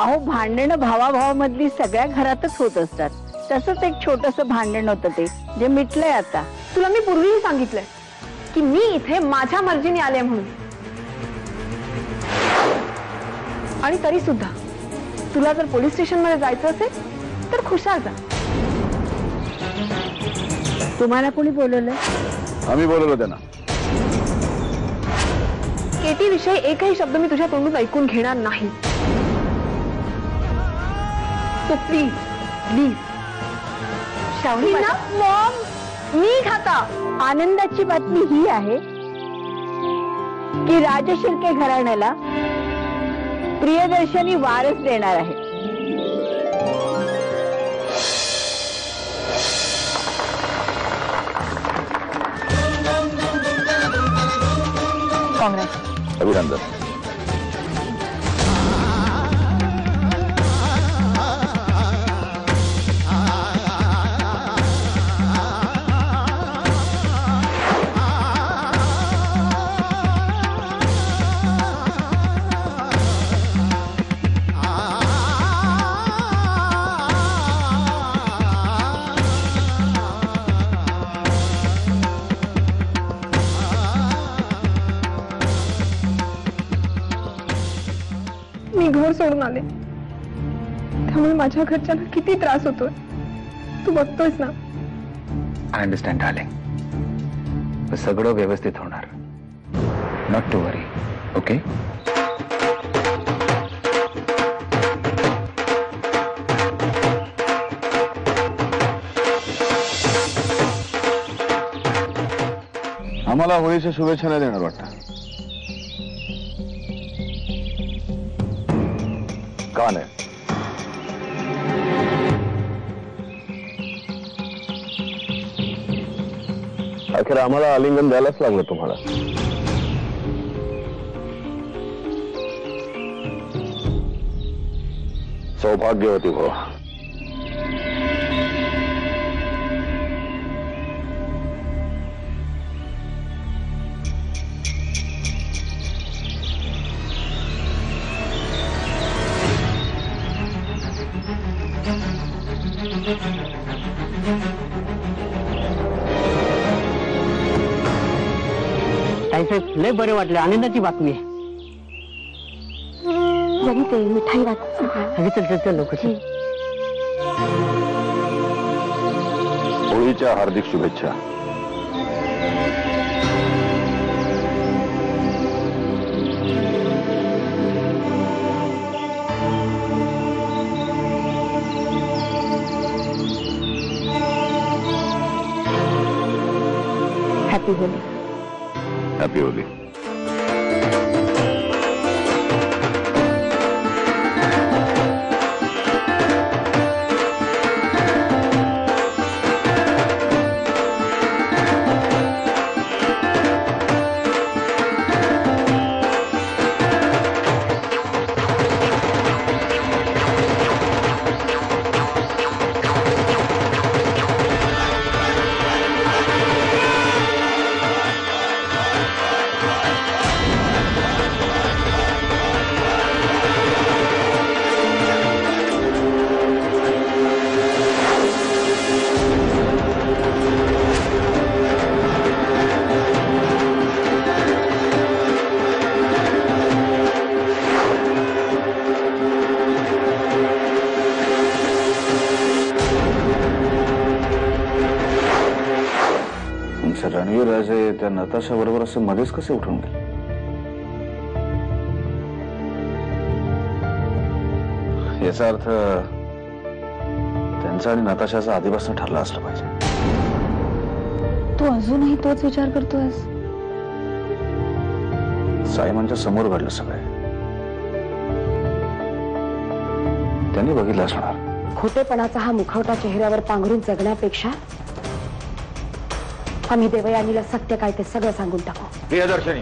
अहो भांडणं भावाभावामधली सगळ्या घरातच होत असतात. तसंच एक छोटस भांडण होतं ते जे मिटलंय आता. तुला मी पूर्वीही सांगितलंय की मी इथे माझ्या मर्जीने आले म्हणून, आणि तरी सुद्धा तुला जर पोलीस स्टेशन मध्ये जायचं असेल तर खुशाल जा. तुम्हाला कोणी बोलवलं? आम्ही बोलवलं त्यांना. केटी विषयी एकही शब्द मी तुझ्या तोंडून ऐकून घेणार नाही. तो प्लीज प्लीज. शावणी मॉम, मी खाता. आनंदाची बातमी ही आहे की राजशिर्के घराण्याला प्रियदर्शनी वारस देणार आहे. काँग्रेस. अभिनंदन. मी घर सोडून आले, त्यामुळे माझ्या घरच्यांना किती त्रास होतोय तू बघतोयस ना. I understand darling. सगळं व्यवस्थित होणार. Not to worry. ओके. आम्हाला होळीच्या शुभेच्छा नाही देणार वाटतं. का नाही? अखेर आम्हाला आलिंगन द्यायलाच लागलं तुम्हाला. सौभाग्यवती हो. ताईसाहेब लय बरे वाटले. आनंदाची बातमी आहे. ते मिठाई वाट. चल चल चल लवकर. होळीच्या हार्दिक शुभेच्छा. Happy Holy. Happy Holy. Ranveer राजे त्या नताशा बरोबर असे मध्येच कसे उठून गेले? याचा अर्थ त्यांचा आणि नताशाचा आधीपासून ठरला असलं पाहिजे. तू अजूनही तोच विचार करतोयस? सायमनच्या समोर घडलं सगळं. त्यांनी बघितलं असणार. खोटेपणाचा हा मुखवटा चेहऱ्यावर पांघरून जगण्यापेक्षा आम्ही देवयानीला सत्य काय ते सगळं सांगून टाकू. प्रियदर्शनी,